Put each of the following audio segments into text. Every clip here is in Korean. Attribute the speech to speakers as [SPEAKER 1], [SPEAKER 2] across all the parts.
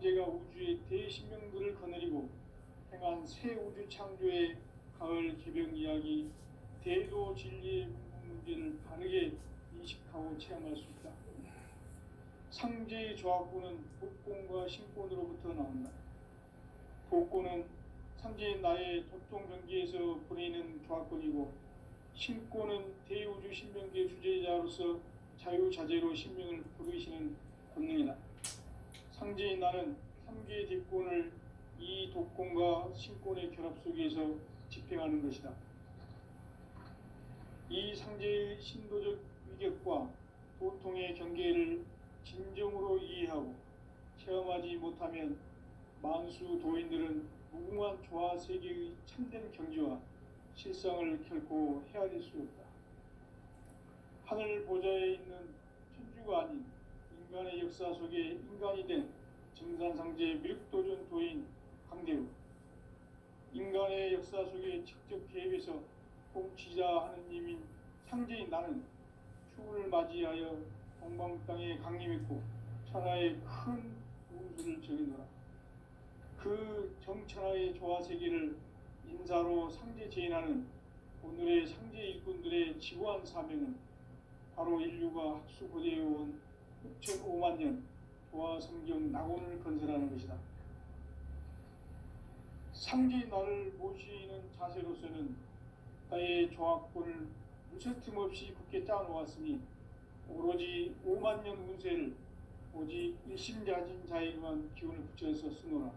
[SPEAKER 1] 황제가 우주의 대신명들을 거느리고 행한 새 우주 창조의 가을 개벽 이야기, 대도 진리의 문제를 바르게 인식하고 체험할 수 있다. 상제의 조합구는 복권과 신권으로부터 나온다. 복권은 상제의 나의 도통 경기에서 보내는 조합권이고, 신권은 대우주 신명기의 주제자로서 자유자재로 신명을 부르시는 권능이다. 상제의 나는 3개의 뒷권을 이 독권과 신권의 결합 속에서 집행하는 것이다. 이 상제의 신도적 위격과 도통의 경계를 진정으로 이해하고 체험하지 못하면 만수 도인들은 무궁한 조화 세계의 참된 경지와 실상을 결코 헤아릴 수 없다. 하늘 보좌에 있는 천주가 아닌 인간의 역사 속에 인간이 된 증산상제 미륵도전 도인 강대우, 인간의 역사 속에 직접 개입해서 통치자 하느님인 상제인 나는 추운을 맞이하여 동방 땅에 강림했고 천하의 큰 운수를 정해놓아. 그 정천하의 조화세계를 인사로 상제 제인하는 오늘의 상제 일꾼들의 지구한 사명은 바로 인류가 학수고대해온 6,500만 년 조화성경 낙원을 건설하는 것이다. 상제의 나를 모시는 자세로서는 나의 조합권을 무쇠틈 없이 굳게 짜놓았으니 오로지 5만 년 운세를 오직 일심자진 자에게만 기운을 붙여서 쓰노라.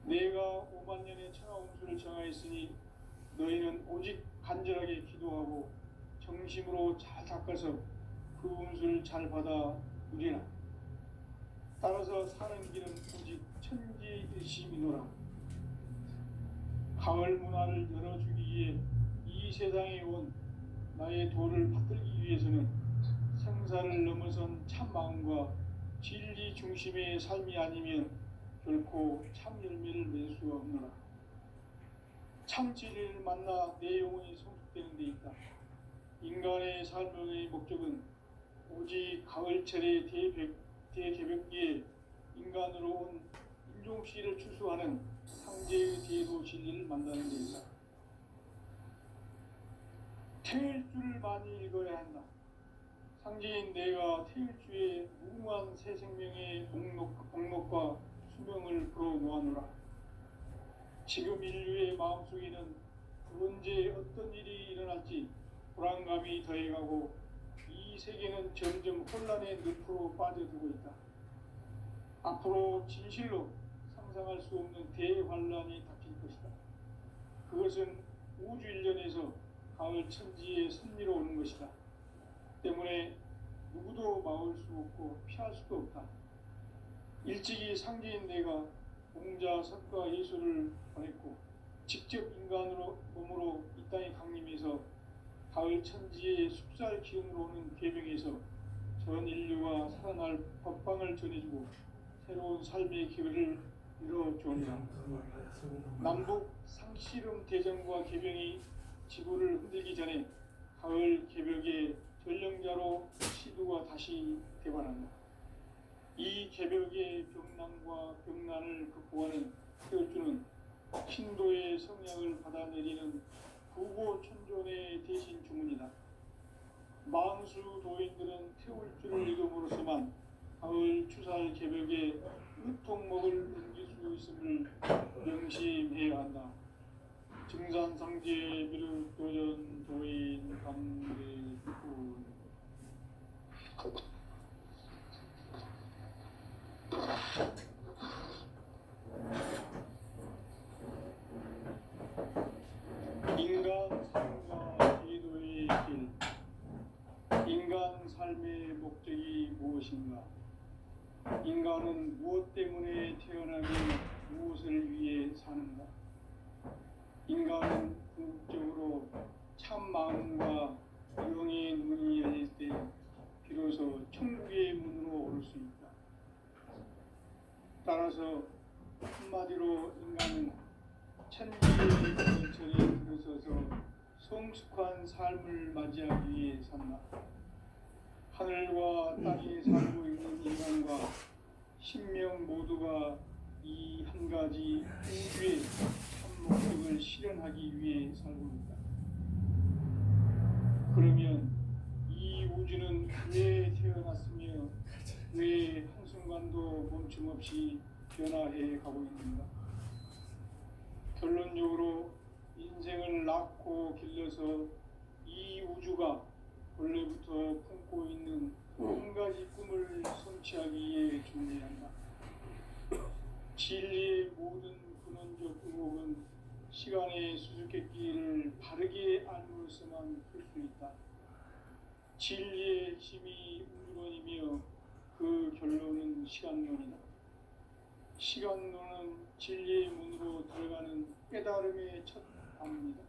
[SPEAKER 1] 내가 5만 년의 천하 운수를 정하였으니 너희는 오직 간절하게 기도하고 정심으로 잘 닦아서 그 운수를 잘 받아 누리라. 따라서 사는 길은 오직 천지일심이노라. 가을 문화를 열어주기 위해 이 세상에 온 나의 도를 받들기 위해서는 생사를 넘어선 참 마음과 진리 중심의 삶이 아니면 결코 참 열매를 맺을 수가 없노라. 참 진리를 만나 내 영혼이 성숙되는 데 있다. 인간의 삶의 목적은 오직 가을철의 대개벽기에 인간으로 온 인종시를 추수하는 상제의 대도 진리를 만나는 데 있다. 태일주를 많이 읽어야 한다. 상제인 내가 태일주의 무궁한 새 생명의 목록과 수명을 풀어놓아노라. 지금 인류의 마음속에는 언제 어떤 일이 일어날지 불안감이 더해가고 이 세계는 점점 혼란의 늪으로 빠져들고 있다. 앞으로 진실로 상상할 수 없는 대환란이 닥칠 것이다. 그것은 우주 일련에서 가을 천지의 섭리로 오는 것이다. 때문에 누구도 막을 수 없고 피할 수도 없다. 일찍이 상제인 내가 공자, 석가, 예수를 보냈고 직접 인간으로 몸으로 이 땅에 강림해서 가을 천지의 숲살 기운으로 오는 계명에서 전 인류가 살아날 법방을 전해주고 새로운 삶의 기회를 이뤄주었다. 남북 상씨름 대전과 개병이 지구를 흔들기 전에 가을 개벽의 전령자로 시두가 다시 대관한다. 이 개벽의 병난과 병난을 극복하는 태울주는 신도의 성향을 받아내리는 부고천존의 대신 주문이다. 만수 도인들은 태울주를 읽음으로써만 가을 추살 개벽에 의통목을 넘길 수 있음을 명심해야 한다. 증산상제 미륵도전 도인 강대군. 인간 삶과 제도의 길. 인간 삶의 목적이 무엇인가? 인간은 무엇 때문에 태어나며 무엇을 위해 사는가? 인간은 궁극적으로 참 마음과 영의 눈이 열릴 때 비로소 천국의 문으로 오를 수 있다. 따라서 한마디로 인간은 천지의 근처에 들어서서 성숙한 삶을 맞이하기 위해 산다. 하늘과 땅에 살고 있는 인간과 신명 모두가 이 한 가지 우주의 참 목적을 실현하기 위해 살고 있다. 그러면 이 우주는 왜 태어났으며 왜 한순간도 멈춤없이 변화해 가고 있는가? 결론적으로 인생을 낳고 길러서 이 우주가 원래부터 품고 있는 한 가지 꿈을 성취하기 위해 존재한다. 진리의 모든 근원적 의혹은 시간의 수수께끼를 바르게 알므로서만 풀 수 있다. 진리의 힘이 우주론이며 그 결론은 시간론이다. 시간론은 진리의 문으로 들어가는 깨달음의 첫 단문이다.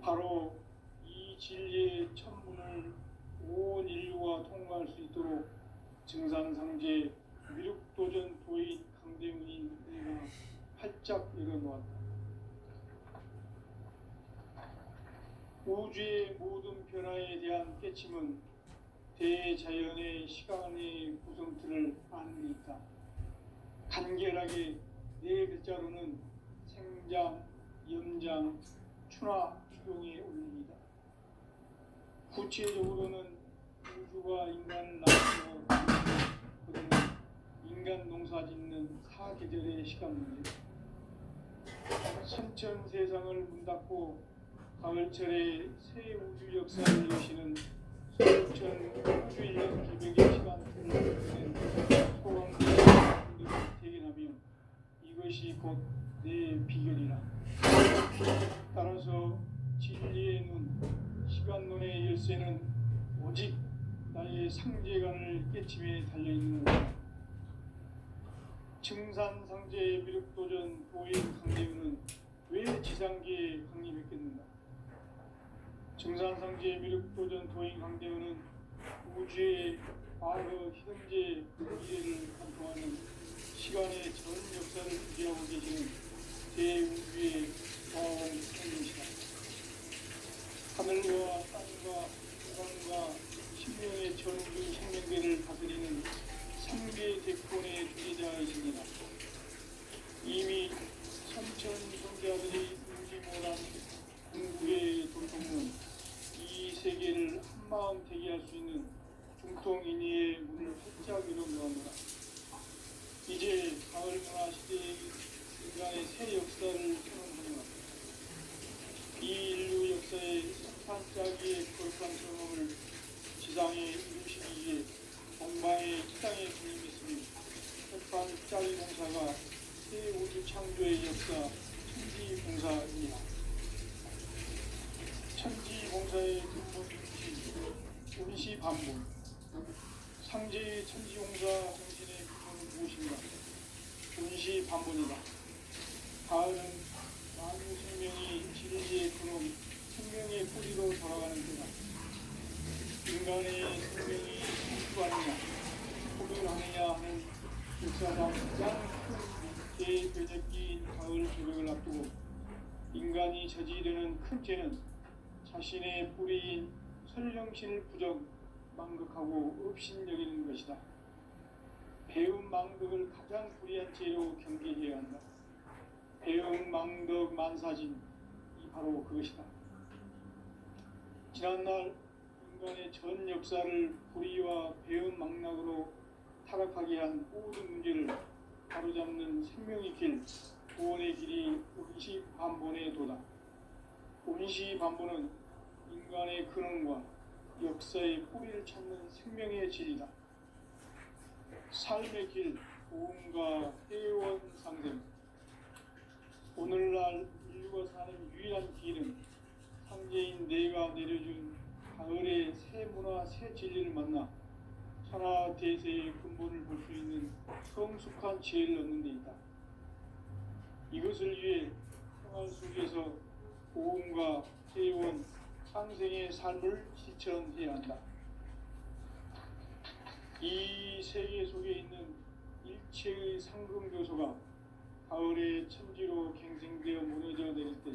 [SPEAKER 1] 바로 이 진리의 첫 문을 온 인류가 통과할 수 있도록 증산상제 미륵도전 도인 강대문인 내가 활짝 열어놓았다. 우주의 모든 변화에 대한 깨침은 대자연의 시간의 구성틀을 아는 데 있다. 간결하게 네 글자로는 생장, 염장, 추나, 추동의 원리이다. 구체적으로는 우주가 인간을 낳고 그는 인간 농사 짓는 사계절의 시간 문제, 선천 세상을 문 닫고 가을철에 새 우주 역사를 여시는 소천 우주 인력 기백의 시간틀을 보낸 소강대를 대견하며 이것이 곧 내 비결이라. 따라서 진리의 눈, 시간론의 열쇠는 오직 나의 상제관을 깨침에 달려있는 것이다. 증산상제 미륵도전 도인 강대우는 왜 지상계에 강림했겠는가? 증산상제 미륵도전 도인 강대우는 우주의 과거, 현재, 미래를 관통하는 시간의 전 역사를 주재하고 계시는 대우주의 과학원생이시다. 하늘과 땅과 세상과 신명의 전주 생명계를 다스리는 3개 대권의 주제자이십니다. 이미 선천 성자들이 응징원한 궁극의 돌통문, 이 세계를 한마음 되게 할 수 있는 중통인의의 문을 활짝 열어놓았노라. 이제 가을 문화 시대의 인간의 새 역사를 선언하노라. 이 인류 역사의 석판짜기의 거룩한 경험을 지상에 이루시기 위해 동방의 땅에 군림했으니 석판짜기 공사가 새 우주 창조의 역사 천지봉사입니다. 천지봉사의 근본 중심, 운시반복. 상제의 천지봉사 정신의 근본은 무엇인가? 운시반복이다. 가을은 만유 생명이 진리의 근원, 생명의 뿌리로 돌아가는 때다. 인간의 생명이 성숙하느냐, 포기하느냐 하는 역사상 가장 큰 대변혁기인 가을 조명을 앞두고 인간이 저지르는 큰 죄는 자신의 뿌리인 설령신을 부정, 망극하고 업신여기는 것이다. 배움 망덕을 가장 불의한 죄로 경계해야 한다. 배움 망덕 만사진이 바로 그것이다. 지난날 인간의 전 역사를 불의와 배움 망락으로 타락하게 한 모든 문제를 바로잡는 생명의 길, 구원의 길이 운시반본의 도다. 운시반본은 인간의 근원과 역사의 뿌리를 찾는 생명의 질이다. 삶의 길, 고음과 회원 상생. 오늘날 인류가 사는 유일한 길은 상제인 내가 내려준 가을의 새 문화, 새 진리를 만나 천하 대세의 근본을 볼 수 있는 성숙한 지혜를 얻는 데 있다. 이것을 위해 생활 속에서 고음과 회원, 상생의 삶을 실천해야 한다. 이 세계 속에 있는 일체의 상금교소가 가을의 천지로 갱생되어 무너져 내릴 때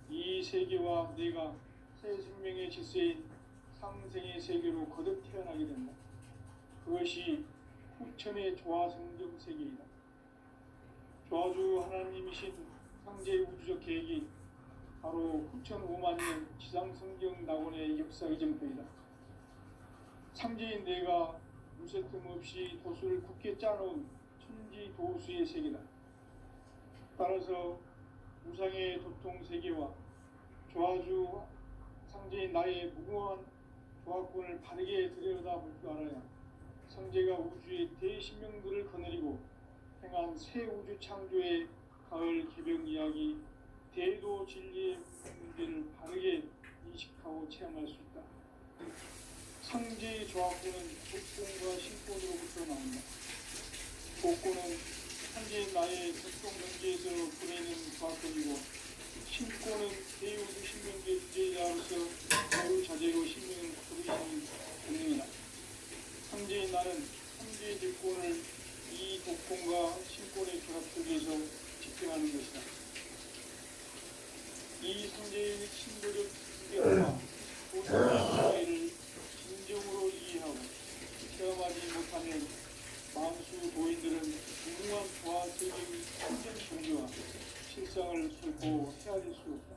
[SPEAKER 1] 이 세계와 내가 새 생명의 질서인 상생의 세계로 거듭 태어나게 된다. 그것이 후천의 조화성경 세계이다. 조화주 하나님이신 상제 우주적 계획이 바로 후천 5만 년 지상성경 낙원의 역사 이전부이다. 상제인 내가 무쇠틈 없이 도수를 굳게 짜놓은 천지 도수의 세계다. 따라서 우상의 도통 세계와 조화주 상제인 나의 무궁한 조화권을 바르게 들여다볼 줄 알아야 상제가 우주의 대신명들을 거느리고 행한 새 우주 창조의 가을 개벽 이야기, 대도 진리의 문제를 바르게 인식하고 체험할 수 있다. 상제의 조화권은 복권과 신권으로부터 나온다. 복권은 상제인 나의 적동 경계에서 보내는 조화권이고, 신권은 대우주 신명계 주제자로서 자유 자재로 신명을 부르시는 본능이다. 상제인 나는 상제의 직권을 이 복권과 신권의 결합 속에서 집행하는 것이다. 이 상제의 신도적 경계와 도덕의 를 진정으로 이해하고 체험하지 못하면 만수 도인들은 무궁한 조화적인 천전 종교와 실상을 결코 헤아릴 수 없다.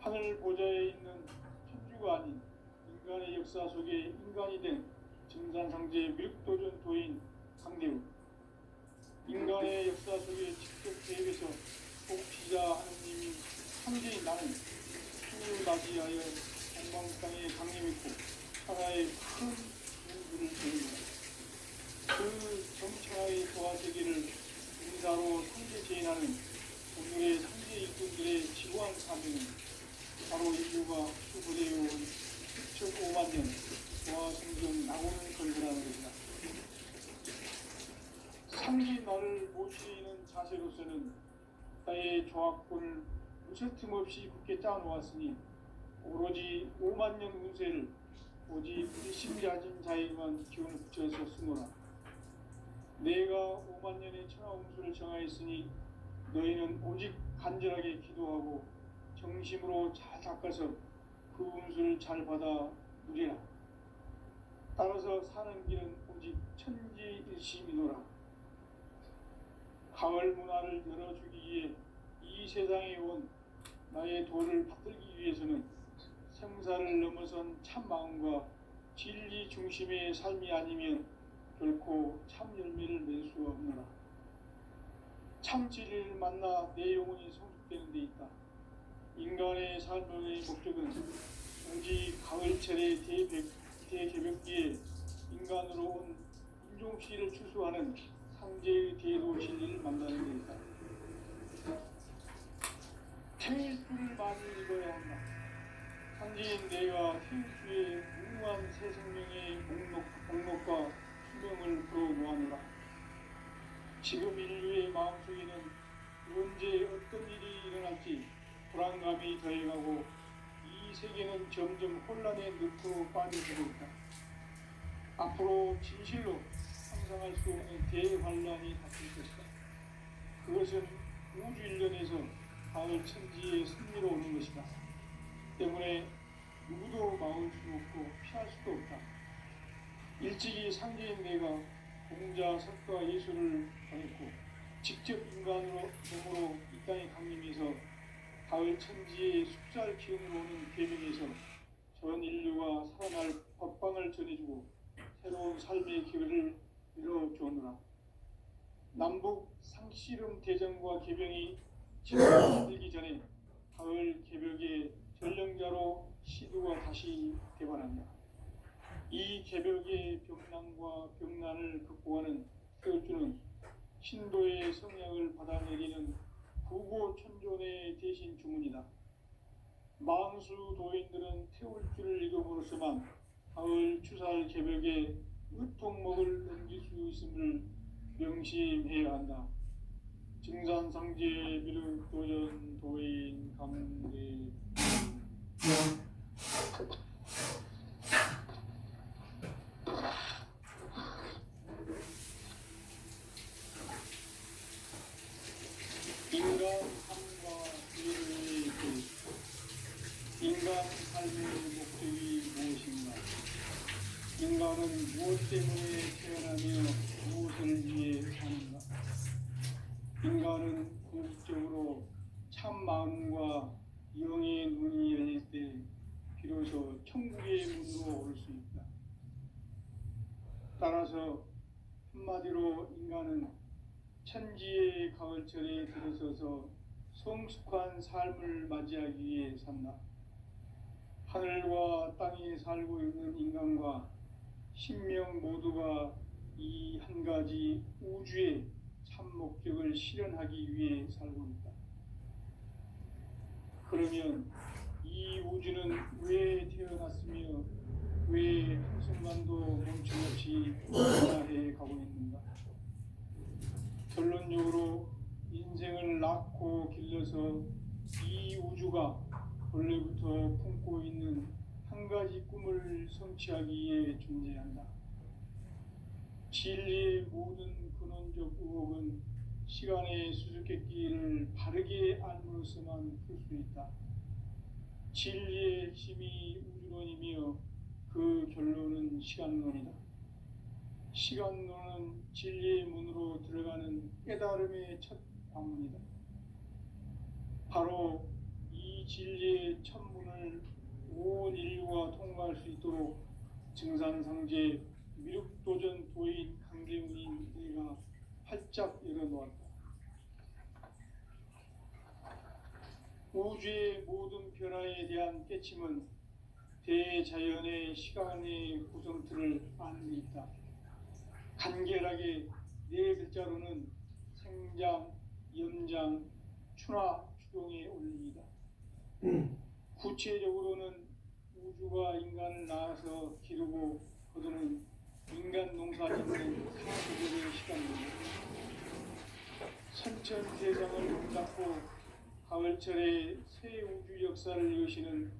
[SPEAKER 1] 하늘 보좌에 있는 천주가 아닌 인간의 역사 속에 인간이 된 증산상제 밀도전 도인 강대우, 인간의 역사 속에 직접 계획해서 복지자 하느님인 상제인 나는 하늘을 맞이하여 동방땅에 강림했고 천하의 큰 공부를 보입니다. 그 정천하의 조화세계를 인사로 상제 제인하는 오늘의 상제 일꾼들의 지구한 사명은 바로 인류가 수부대해온 6,5만 년 조화성경 낙원을 건설하는 것이다. 상제인 나를 모시는 자세로서는 나의 조화권을 무쇠틈 없이 굳게 짜놓았으니 오로지 5만 년 운세를 오직 일심자진 자에게만 기운을 붙여서 쓰노라. 내가 5만 년의 천하운수를 정하였으니 너희는 오직 간절하게 기도하고 정심으로 잘 닦아서 그 운수를 잘 받아 누리라. 따라서 사는 길은 오직 천지일심이노라. 가을 문화를 열어주기 위해 이 세상에 온 나의 도를 받들기 위해서는 생사를 넘어선 참 마음과 진리 중심의 삶이 아니면 결코 참 열매를 낼 수 없노라. 참 진리를 만나 내 영혼이 성숙되는 데 있다. 인간의 삶의 목적은 오직 가을철의 대개벽기에 인간으로 온 인종시를 추수하는 상제의 대도 진리를 만나는 데 있다. 태일주를 많이 읽어야 한다. 상제인 내가 태일주의 무궁한 새 생명의 목록과 수명을 풀어놓아노라. 지금 인류의 마음속에는 언제 어떤 일이 일어날지 불안감이 더해가고 이 세계는 점점 혼란의 늪으로 빠져들고 있다. 앞으로 진실로 상상할 수 없는 대환란이 닥칠 것이다. 그것은 우주 일련에서 가을 천지의 승리로 오는 것이다. 때문에 누구도 막을 수 없고 피할 수도 없다. 일찍이 상제인 내가 공자, 석가, 예수를 전했고 직접 인간으로 몸으로 이 땅에 강림해서 가을 천지의 숫살 기운으로 오는 계명에서 전 인류가 살아날 법방을 전해주고 새로운 삶의 기회를 이뤄주었노라. 남북 상씨름 대전과 개병이 진행되기 전에 가을 개벽의 전령자로 시두가 다시 대반한다. 이 개벽의 병난과 병난을 극복하는 태울주는 신도의 성약을 받아내리는 구고천존의 대신 주문이다. 망수 도인들은 태울주를 읽음으로써만 가을 추살 개벽의 의통목을 넘길 수 있음을 명심해야 한다. 증산상제 미륵도전 도인 강대 인간 삶과 인류의 인간 삶의 목적이 무엇인가? 인간은 무엇 때문에 태어나며 한마디로 인간은 천지의 가을철에 들어서서 성숙한 삶을 맞이하기 위해 산다. 하늘과 땅에 살고 있는 인간과 신명 모두가 이 한 가지 우주의 참 목적을 실현하기 위해 살고 있다. 그러면 이 우주는 왜 태어났으며 왜 한순간도 멈춤없이 변화해 가고 있는가? 결론적으로 인생을 낳고 길러서 이 우주가 본래부터 품고 있는 한 가지 꿈을 성취하기 위해 존재한다. 진리의 모든 근원적 의혹은 시간의 수수께끼를 바르게 알므로서만 풀 수 있다. 진리의 핵심이 우주론이며 그 결론은 시간론이다. 시간론은 진리의 문으로 들어가는 깨달음의 첫 관문이다. 바로 이 진리의 첫 문을 온 인류가 통과할 수 있도록 증산상제 미륵도전 도인 강대훈인 내가 활짝 열어놓았다. 우주의 모든 변화에 대한 깨침은 대자연의 시간의 구성틀을 아는 데 있다. 간결하게 네 글자로는 생장, 연장, 추나 추동의 원리이다. 구체적으로는 우주가 인간을 낳아서 기르고 거두는 인간 농사 짓는 사계절의 시간입니다. 선천 세상을 용납고 가을철에 새 우주 역사를 여시는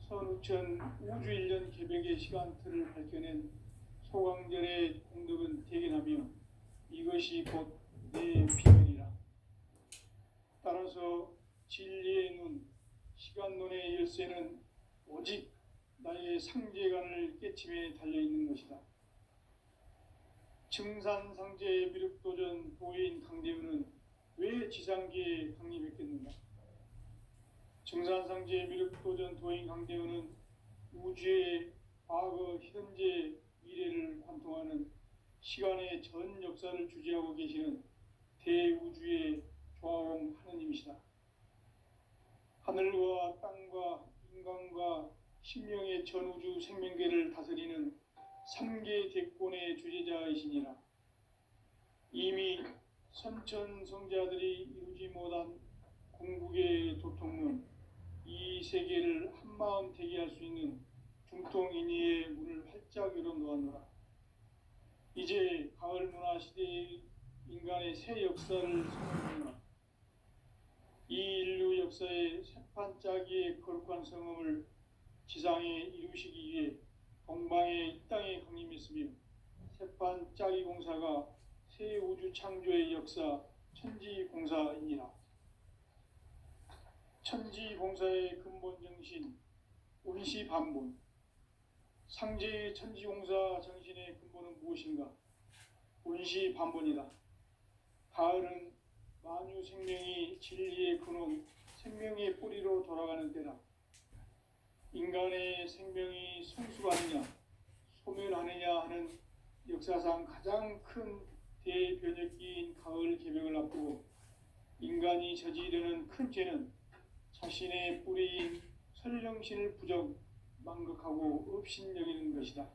[SPEAKER 1] 선우천 우주일년 개벽의 시간틀을 밝혀낸 소강절의 공덕은 대견하며 이것이 곧 내 비밀이라. 따라서 진리의 눈, 시간론의 열쇠는 오직 나의 상제관을 깨침에 달려있는 것이다. 증산상제의 미륵도전 도인 강대훈은 왜 지상계에 강림했겠는가? 증산상제의 미륵도전 도인 강대훈은 우주의 과거, 현재, 미래를 관통하는 시간의 전 역사를 주재하고 계시는 대우주의 조화홍 하느님이시다. 하늘과 땅과 인간과 신명의 전우주 생명계를 다스리는 3계 대권의 주재자이시니라. 이미 선천성자들이 이루지 못한 궁극의 도통문, 이 세계를 한마음 대기할 수 있는 중통인의의 문을 활짝 열어놓았노라. 이제 가을 문화 시대의 인간의 새 역사를 선언하노라. 이 인류 역사의 새판짜기의 거룩한 성음을 지상에 이루시기 위해 동방의 이 땅에 강림했으며 새판짜기 공사가 새 우주 창조의 역사 천지공사이니라. 천지공사의 근본 정신 운시반본. 상제의 천지공사 정신의 근본은 무엇인가? 운시반본이다. 가을은 만유 생명이 진리의 근원, 생명의 뿌리로 돌아가는 때다. 인간의 생명이 성숙하느냐, 소멸하느냐 하는 역사상 가장 큰 대변혁기인 가을 개벽을 앞두고 인간이 저지르는 큰 죄는 자신의 뿌리인 설령신을 부정, 망극하고 업신여기는 것이다.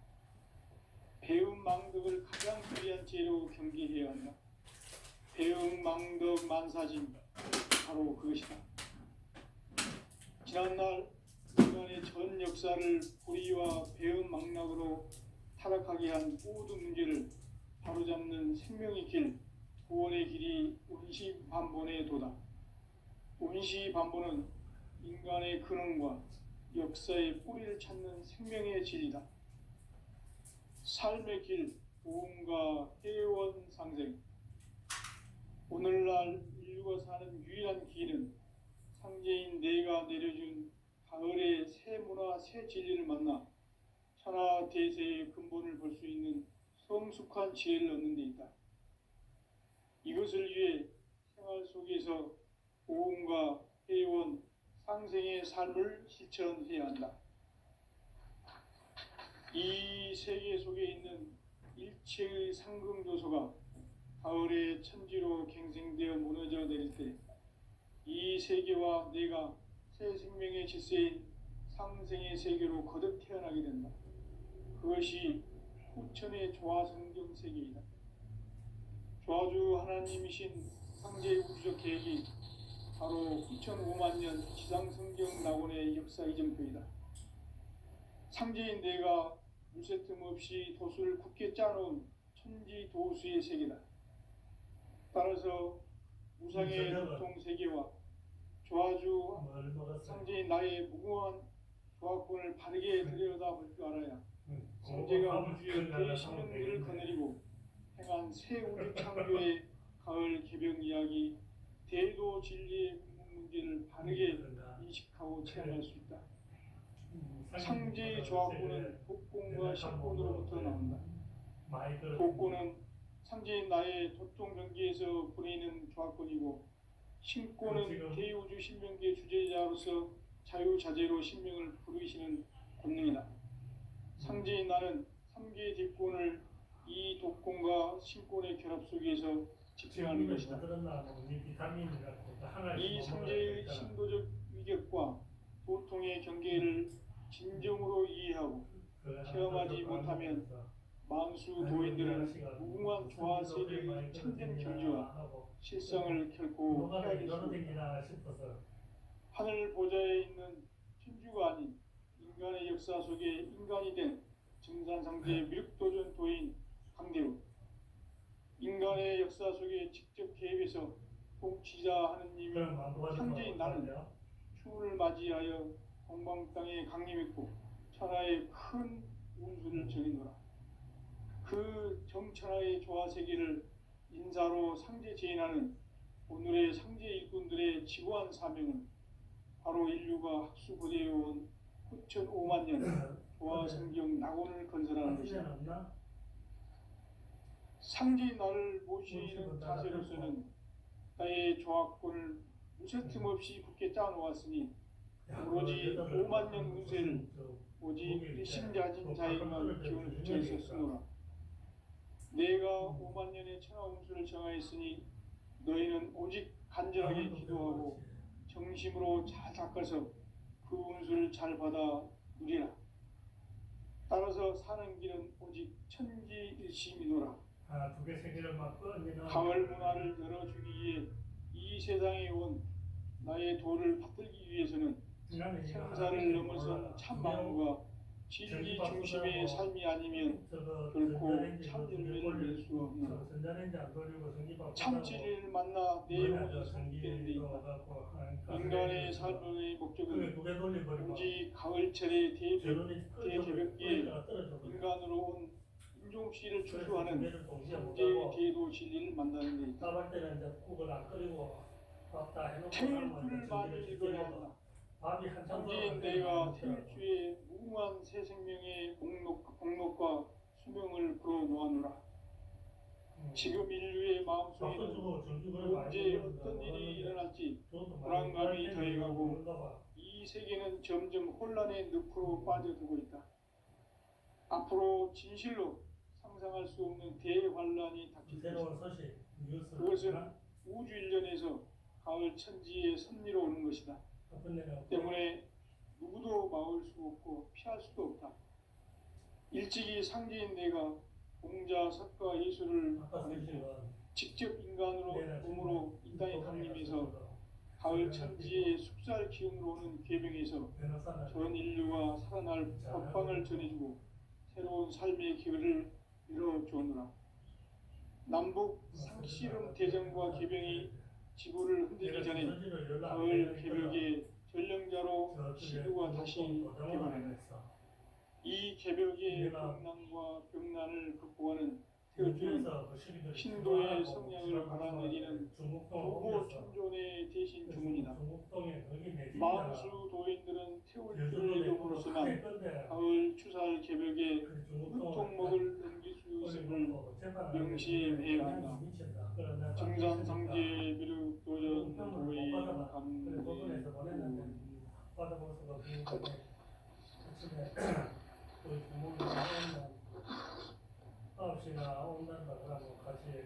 [SPEAKER 1] 배움 망덕을 가장 불리한 죄로 경계해야 한다. 배움 망덕 만사짐, 바로 그것이다. 지난날 인간의 전 역사를 불의와 배움 망락으로 타락하게 한 모든 문제를 바로잡는 생명의 길, 구원의 길이 운시반본의 도다. 운시반본은 인간의 근원과 역사의 뿌리를 찾는 생명의 진리다. 삶의 길, 보험과 회원 상생. 오늘날 인류가 사는 유일한 길은 상제인 내가 내려준 가을의 새 문화, 새 진리를 만나 천하 대세의 근본을 볼 수 있는 성숙한 지혜를 얻는 데 있다. 이것을 위해 생활 속에서 보험과 회원, 상생의 삶을 실천해야 한다. 이 세계 속에 있는 일체의 상금조소가 가을의 천지로 갱생되어 무너져 내릴 때 이 세계와 내가 새 생명의 질서인 상생의 세계로 거듭 태어나게 된다. 그것이 후천의 조화성경 세계이다. 조화주 하나님이신 상제의 우주적 계획이 바로 후천 5만 년 지상성경 낙원의 역사 이정표이다. 상제인 내가 무쇠틈 없이 도수를 굳게 짜놓은 천지 도수의 세계다. 따라서 우상의 도통 세계와 조화주 상제인 나의 무궁한 조화권을 바르게 들여다볼 줄 알아야 상제가 우주의 대신령들을 거느리고 행한 새 우주 창조의 가을 개병 이야기 대도 진리의 궁극 문제를 바르게 인식하고 체험할 수 있다. 상제의 조화권은 독권과 신권으로부터 나온다. 독권은 상제인 나의 도통 경계에서 보내는 조화권이고, 신권은 대우주 신명기의 주제자로서 자유자재로 신명을 부르시는 권능이다. 상제인 나는 3개의 뒷권을 이 독권과 신권의 결합 속에서 집행하는 것이다. 이 상제의 신도적 위격과 도통의 경계를 진정으로 이해하고 체험하지 못하면 만수 도인들은 무궁한 조화 세계의 참된 경지와 실상을 결코 헤아릴 수 없다. 하늘 보좌에 있는 천주가 아닌 인간의 역사 속에 인간이 된 증산상제의 미륵도전 도인 강대우, 인간의 역사 속에 직접 개입해서 통치자 하느님이 상제인 나는 추운을 맞이하여 동방 땅에 강림했고 천하의 큰 운수를 정의노라. 그 정천하의 조화 세계를 인사로 상제 제인하는 오늘의 상제 일꾼들의 지고한 사명은 바로 인류가 학수고대해온 후천 5만 년 조화 성경 낙원을 건설하는 것이다. 상제인 나를 모시는 자세로서는 나의 조화권을 무쇠틈 없이 굳게 짜놓았으니 오로지 5만 년 운세를 오직 신자진 자에게만 기운을 붙여 있었으므로 내가 5만 년의 천하 운수를 정하였으니 너희는 오직 간절하게 기도하고 정심으로 잘 닦아서 그 운수를 잘 받아 누리라. 따라서 사는 길은 오직 천지일심이노라. 가을 문화를 열어주기 위해 이 세상에 온 나의 도를 받들기 위해서는 생사를 넘어선 참 마음과 진리 중심의 삶이 아니면 결코 참 열매를 맺을 수 없는 참 진리를 만나 내 영혼이 성취되는 데 있다. 인간의 삶의 목적은 오직 가을철의 대개벽기에 인간으로 온 인종씨를 추수하는 현재의 대도 진리를 만나는 데 있다. 태일주를 많이 읽어야 한다. 상제인 내가 태일주의 무궁한 새 생명의 목록과 수명을 불어놓아노라. 지금 인류의 마음속에는 언제 어떤 일이 일어날지 불안감이 더해가고 이 세계는 점점 혼란의 늪으로 빠져들고 있다. 앞으로 진실로 상상할 수 없는 대환란이 닥칠 것이다. 그것은 우주 일련에서 가을 천지의 섭리로 오는 것이다. 때문에 누구도 막을 수 없고 피할 수도 없다. 일찍이 상제인 내가 공자, 석가, 예수를 보냈고 직접 인간으로 몸으로 이 땅에 강림해서 가을 천지의 숙살 기운으로 오는 계명에서 전 인류가 살아날 법방을 전해주고 새로운 삶의 기회를 이뤄주었노라. 남북 상씨름 대전과 계병이 지구를 흔들기 전에 가을 개벽의 전령자로 시두가 다시 개발했다. 이 개벽의 풍랑과 병난을 극복하는 태어주는 신도의 성량을 받아내리는 부모 천존의 대신 주문이다. 마음수 도인들은 태울주를 잃어버렸지만 가을 추살 개벽에 무통목을 넘길 수 있음을 명심해야 한다. 증산상제 미륵도전 도의 감지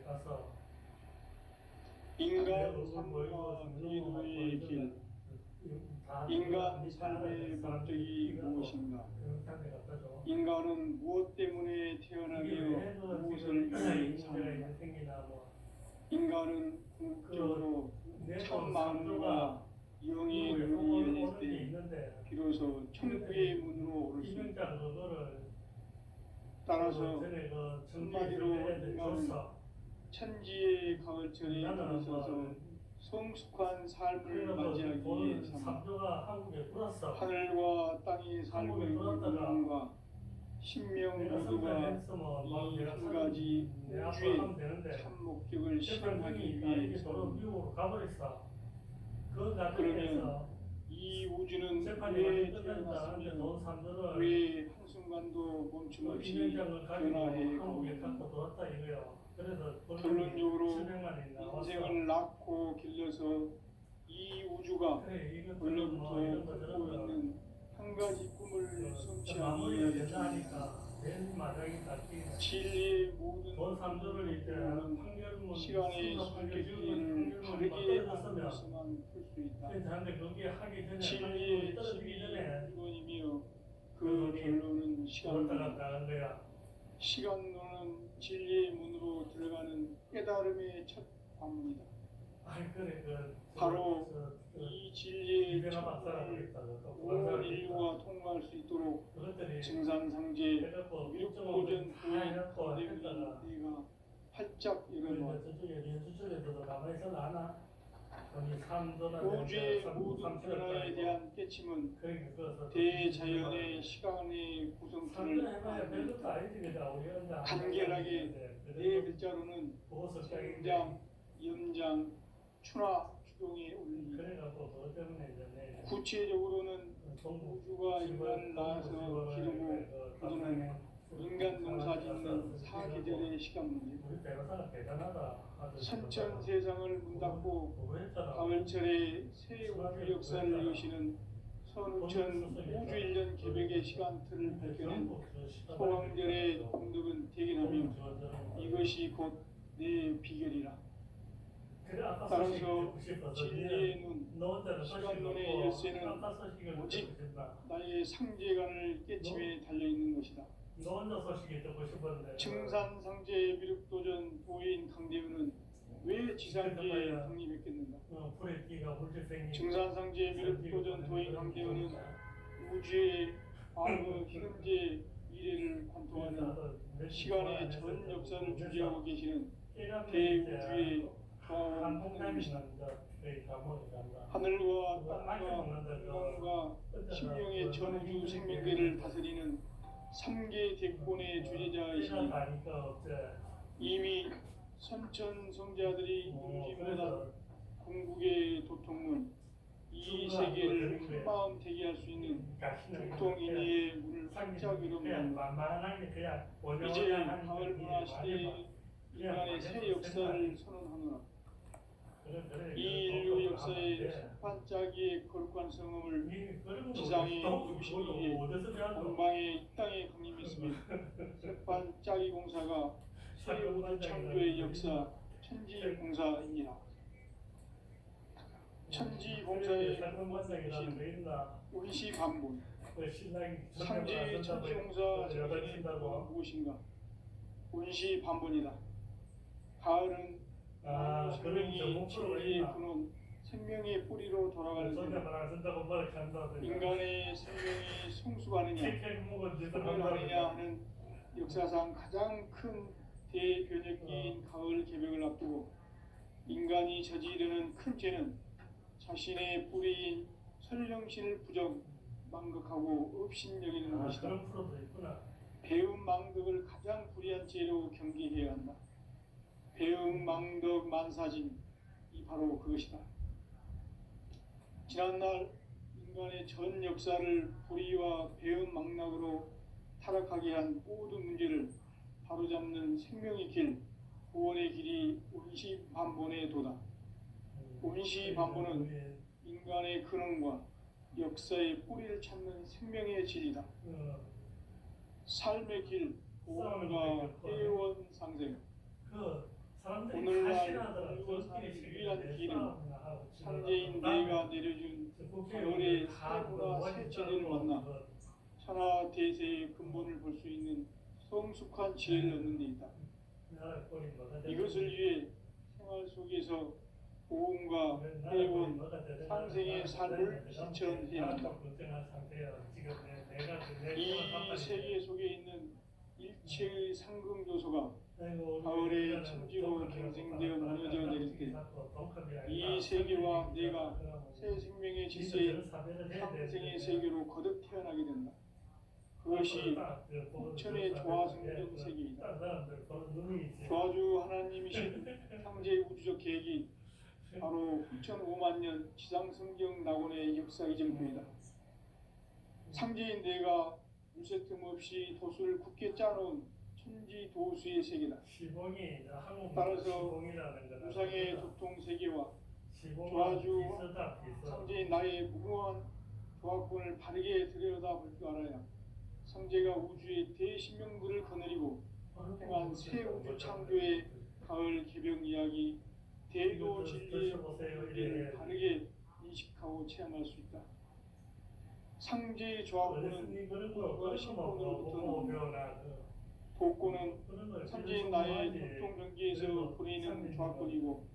[SPEAKER 2] 가서
[SPEAKER 1] 인간 삶과 기도의 길, 인간 삶의 목적이 무엇인가? 인간은 무엇 때문에 태어나며 무엇을 위해 사는가? 인간은 궁극적으로 참 마음과 영의 눈이 열릴 때 비로소 천국의 문으로 오를 수 있다. 따라서 한마디로 인간은 천지의 가을철에 들어서서 성숙한 삶을 맞이하기 위해 산다. 하늘과 땅이 살고 있는 인간과 신명 모두가 이 한 가지 우주의 참 목적을 실현하기 위해 산다. 그러면 이 우주는 왜 태어났으며 왜 한순간도 멈춤 없이 변화해 가고 있는가? 결론적으로 인생을 낳고 길러서 이 우주가 원래부터 갖고 있는 한 가지 꿈을 성취하기 위해 진리의 모든 꿈은 시간의 손길을 바르게 알고서만 풀 수 있다. 진리의 힘이 1번이며 그 결론은 시간론이다. 시간론은 진리의 문으로 들어가는 깨달음의 첫 관문이다. 바로 이 진리의 첫 문을 온 인류가 통과할 수 있도록 증산상제 미륵보전 부인 건대물인 내가 활짝 열어놓았다. 우주의 모든 변화에 대한 깨침은 대자연의 시간의 구성틀을 간결하게 네 글자로는 성장, 연장, 추나 추동에 올리기. 구체적으로는 우주가 인간을 낳아서 기르고 거두는 인간 농사 짓는 사계절의 시간 문제. 선천 세상을 문 닫고 가을철에 새 우주 역사를 여시는 선우천 우주일년 기백의 시간틀을 밝혀낸 소강절의 공덕은 대견하며 이것이 곧 내 비결이라. 따라서 진리의 눈, 시간론의 열쇠는 오직 나의 상제간을 깨침에 달려있는 것이다. 증산상제 미륵도전 도인 강대우는 왜 지상계에 독립했겠는가? 증산상제 미륵도전 도인 강대우는 우주의 과거, 현재, 미래를 관통하는 시간의 전 역사를 주재하고 계시는 대우주의 과원 하나님이시다. 하늘과 땅과 인간과 심령의 전우주 생명계를 다스리는 3개 대권의 주제자이시니 이미 선천성자들이 임진모단 궁극의 도통문 이 세계를 한마음 대기할 수 있는 국통인의의 문을 활짝 열어놓는다. 이제 가을 문화 시대의 인간의 새 역사를 선언하노라. 이 인류 역사의 반짝이의 거룩한 성음을 지상에 이루시기 위해 동방의 이 땅에 강림했으며 반짝이 공사가 새 우주 창조의 역사 천지공사입니다. 천지공사의 근본이신 운시반본 상지 천지공사 정신의 근본은 무엇인가? 운시반본이다. 가을은 생명이 진리의 근원, 생명의 뿌리로 돌아가는 때다. 인간의 생명이 성숙하느냐, 소멸하느냐 하는 역사상 가장 큰 대변혁기인 가을 개벽을 앞두고 인간이 저지르는 큰 죄는 자신의 뿌리인 설령신을 부정, 망극하고 업신여기는 것이다. 배움 망덕을 가장 불의한 죄로 경계해야 한다. 배움 망덕 만사진 이 바로 그것이다. 지난날 인간의 전 역사를 불의와 배움 망락으로 타락하게 한 모든 문제를 바로잡는 생명의 길, 구원의 길이 운시반본의 도다. 운시반본은 인간의 근원과 역사의 뿌리를 찾는 생명의 질이다. 삶의 길, 구원과 회원 상생. 오늘날 인류가 사는 유일한 길은 상제인 내가 내려준 가을의 세문화 새 진리를 만나 천하 대세의 근본을 볼 수 있는 성숙한 지혜를 얻는 데 있다. 이것을 위해 생활 속에서 보험과 회원, 상생의 삶을 실천해야 한다. 이 세계 속에 있는 일체의 상승조소가 가을의 천지로 갱생되어 무너져 내릴 때 이 세계와 내가 새 생명의 질서인 상생의 세계로 거듭 태어나게 된다. 그것이 부천의 조화성경 세계이다. 조화주 하나님이신 창제 우주적 계획이 바로 9,5만 년 지상성경 낙원의 역사 이전표이다. 상제인 내가 물새 틈 없이 도수를 굳게 짜놓은 천지 도수의 세계다. 따라서 우상의 도통 세계와 조화주 상제인 나의 무궁한 조화권을 바르게 들여다볼 줄 알아야 상제가 우주의 대신명들을 거느리고 행한 새 우주 창조의 가을 개병 이야기 대도 진리의 의미를 바르게 인식하고 체험할 수 있다. 상제의 조화권은 꿈과 신권으로부터 나옵니다. 복권은 상제인 나의 도통 경계에서 보내는 조화권이고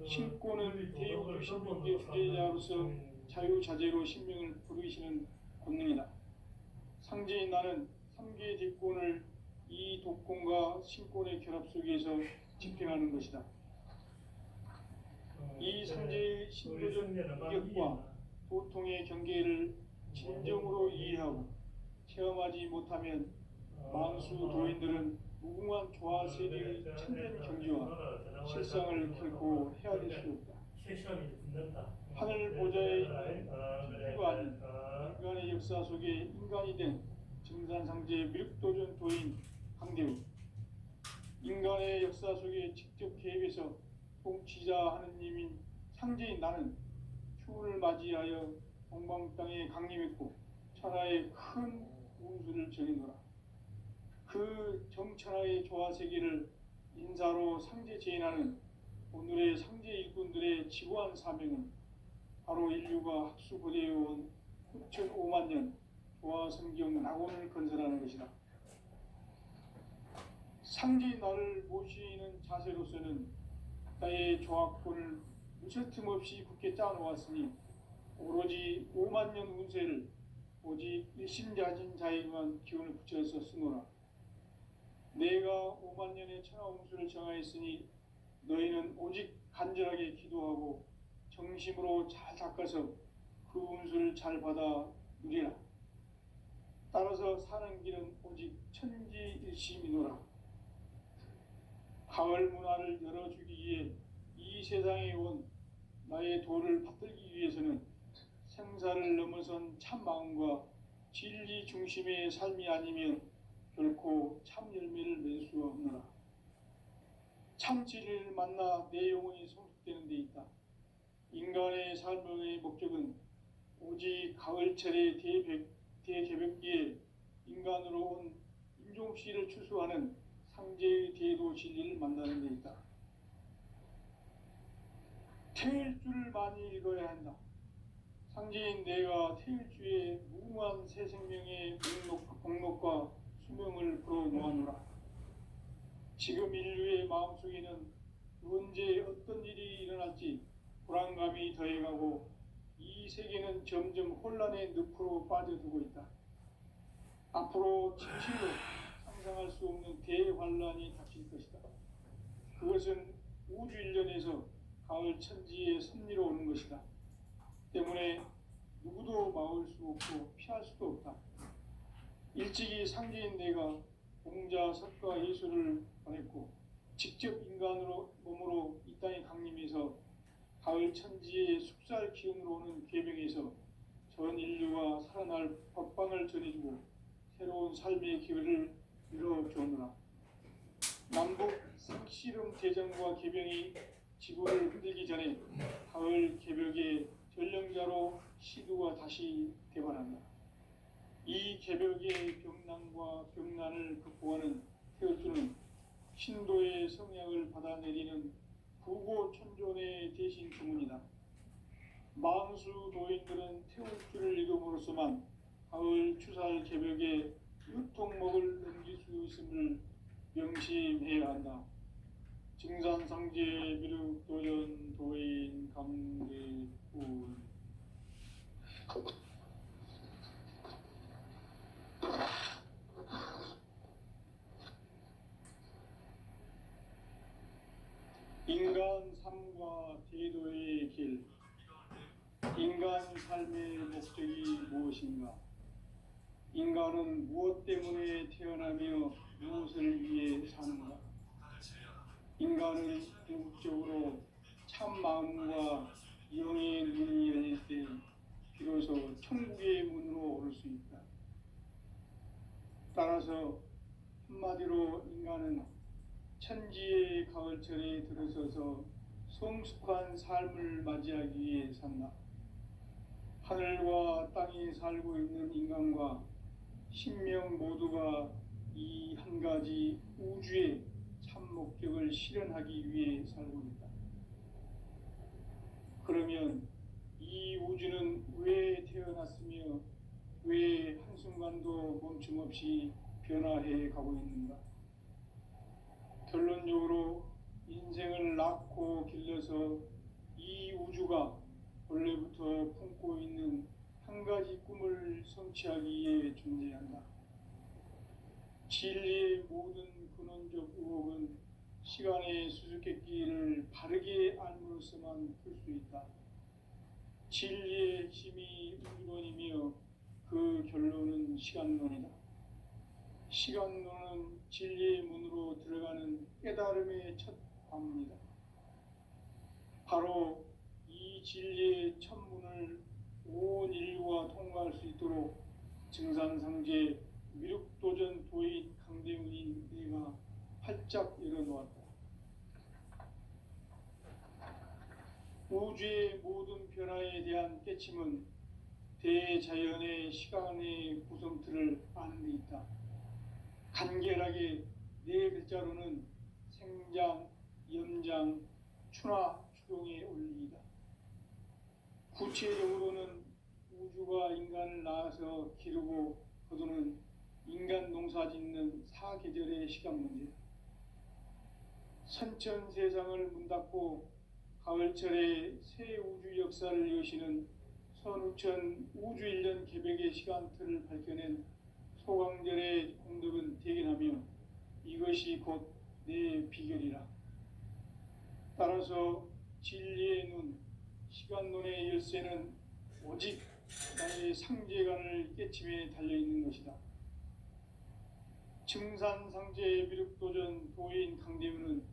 [SPEAKER 1] 신권은 대우주 신명의 주제자로서 자유자재로 신명을 부르시는 권능이다. 상제인 나는 3개의 뒷권을 이 독권과 신권의 결합 속에서 집행하는 것이다. 이 상제의 신도적 인격과 도통의 경계를 진정으로 이해하고 체험하지 못하면 만수 도인들은 무궁한 조화 세계의 참된 경지와 실상을 결코 헤아릴 수 없다. 하늘 보좌에 있는 천주가 아닌 인간의 역사 속에 인간이 된 증산상제의 미륵도전 도인 강대우, 인간의 역사 속에 직접 개입해서 통치자 하느님인 상제인 나는 추운을 맞이하여 동방 땅에 강림했고 천하의 큰 운수를 전해노라. 그 정천하의 조화 세계를 인사로 상제 제인하는 오늘의 상제 일꾼들의 지구한 사명은 바로 인류가 학수고대해온 9,5만 년 조화 성경 낙원을 건설하는 것이다. 상제인 나를 모시는 자세로서는 나의 조화권을 무쇠틈 없이 굳게 짜놓았으니 오로지 5만 년 운세를 오직 일심자진 자에게만 기운을 붙여서 쓰노라. 내가 5만 년의 천하 운수를 정하였으니 너희는 오직 간절하게 기도하고 정심으로 잘 닦아서 그 운수를 잘 받아 누리라. 따라서 사는 길은 오직 천지일심이노라. 가을 문화를 열어주기 위해 이 세상에 온 나의 도를 받들기 위해서는 생사를 넘어선 참 마음과 진리 중심의 삶이 아니면 결코 참 열매를 맺을 수 없노라. 참 진리를 만나 내 영혼이 성숙되는 데 있다. 인간의 삶의 목적은 오직 가을철의 대개벽기에 인간으로 온 인종씨를 추수하는 상제의 대도 진리를 만나는 데 있다. 태일주를 많이 읽어야 한다. 상제인 내가 태일주의 무궁한 새 생명의 공록과 수명을 불어놓아노라. 지금 인류의 마음속에는 언제 어떤 일이 일어날지 불안감이 더해가고 이 세계는 점점 혼란의 늪으로 빠져들고 있다. 앞으로 진실로 상상할 수 없는 대환란이 닥칠 것이다. 그것은 우주 일련에서 가을 천지의 섭리로 오는 것이다. 때문에 누구도 막을 수 없고 피할 수도 없다. 일찍이 상제인 내가 공자, 석가, 예수를 보냈고 직접 인간으로 몸으로 이 땅에 강림해서 가을 천지의 숙살 기운으로 오는 계명에서 전 인류가 살아날 법방을 전해주고 새로운 삶의 기회를 이뤄주오노라. 남북 생씨름 대전과 계병이 지구를 흔들기 전에 가을 개벽의 전령자로 시두가 다시 대발한다. 이 개벽의 병난과 병난을 극복하는 태어주는 신도의 성약을 받아내리는 부고천존의 대신 주문이다. 만수 도인들은 태울 줄을 읽음으로써만 가을 추살 개벽에 유통목을 넘길 수 있음을 명심해야 한다. 증산상제 미륵도전 도인 강대훈. 인간 삶과 대도의 길. 인간 삶의 목적이 무엇인가? 인간은 무엇 때문에 태어나며 무엇을 위해 사는가? 인간은 궁극적으로 참 마음과 영의 눈이 열릴 때 비로소 천국의 문으로 오를 수 있다. 따라서 한마디로 인간은 천지의 가을철에 들어서서 성숙한 삶을 맞이하기 위해 산다. 하늘과 땅에 살고 있는 인간과 신명 모두가 이 한 가지 우주의 참 목적을 실현하기 위해 살고 있다. 그러면 이 우주는 왜 태어났으며 왜 한순간도 멈춤 없이 변화해 가고 있는가? 결론적으로 인생을 낳고 길러서 이 우주가 원래부터 품고 있는 한 가지 꿈을 성취하기 위해 존재한다. 진리의 모든 근원적 의혹은 시간의 수수께끼를 바르게 알므로써만 풀 수 있다. 진리의 핵심이 우주론이며 그 결론은 시간론이다. 시간론은 진리의 문으로 들어가는 깨달음의 첫 관문이다. 바로 이 진리의 첫 문을 온 인류가 통과할 수 있도록 증산상제 미륵도전 도인 강대훈이 내가 활짝 열어놓았다. 우주의 모든 변화에 대한 깨침은 대자연의 시간의 구성틀을 아는 데 있다. 간결하게 네 글자로는 생장, 염장, 추나 추동의 원리이다. 구체적으로는 우주가 인간을 낳아서 기르고 거두는 인간 농사 짓는 사계절의 시간 문제. 선천 세상을 문 닫고 가을철에 새 우주 역사를 여시는 선우천 우주 1년 개벽의 시간틀을 밝혀낸 소강절의 공덕은 대견하며 이것이 곧 내 비결이라. 따라서 진리의 눈, 시간론의 열쇠는 오직 나의 상제관을 깨침에 달려있는 것이다. 증산상제 미륵도전 도인 강대훈은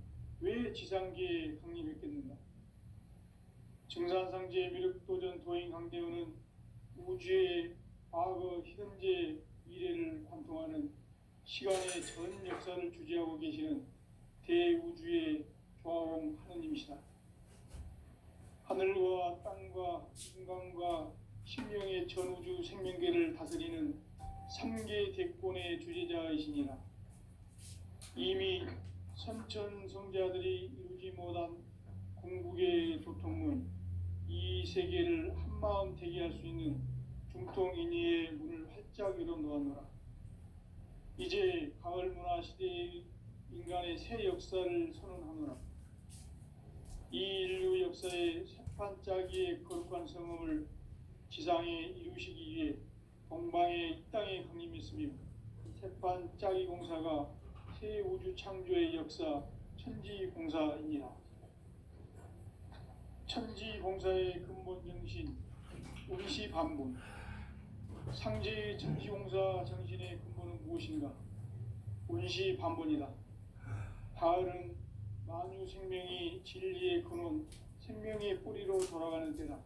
[SPEAKER 1] 왜 지상계에 강림했겠는가? 증산상제 미륵도전 도인 강대훈은 우주의 과거, 현재, 미래를 관통하는 시간의 전 역사를 주재하고 계시는 대우주의 조화홍 하느님이시다. 하늘과 땅과 인간과 신명의 전우주 생명계를 다스리는 3계 대권의 주재자이시니라. 이미 선천성자들이 이루지 못한 궁극의 도통문, 이 세계를 한마음 되게 할 수 있는 중통인의의 문을 활짝 열어놓았노라. 이제 가을 문화 시대의 인간의 새 역사를 선언하노라. 이 인류 역사의 새판짜기의 거룩한 성음을 지상에 이루시기 위해 동방의 이 땅에 강림했으며 새판짜기 공사가 새 우주 창조의 역사 천지공사이니라. 천지공사의 근본 정신 운시반본. 상제의 천지공사 정신의 근본은 무엇인가? 운시반본이다. 가을은 만유 생명이 진리의 근원, 생명의 뿌리로 돌아가는 때다.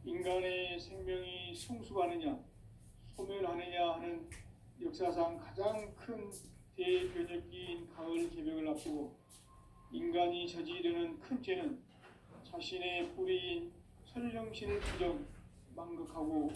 [SPEAKER 1] 인간의 생명이 성숙하느냐, 소멸하느냐 하는 역사상 가장 큰 대변혁기인 가을 개벽을 앞두고 인간이 저지르는 큰 죄는 자신의 뿌리인 설령신을 부정 망극하고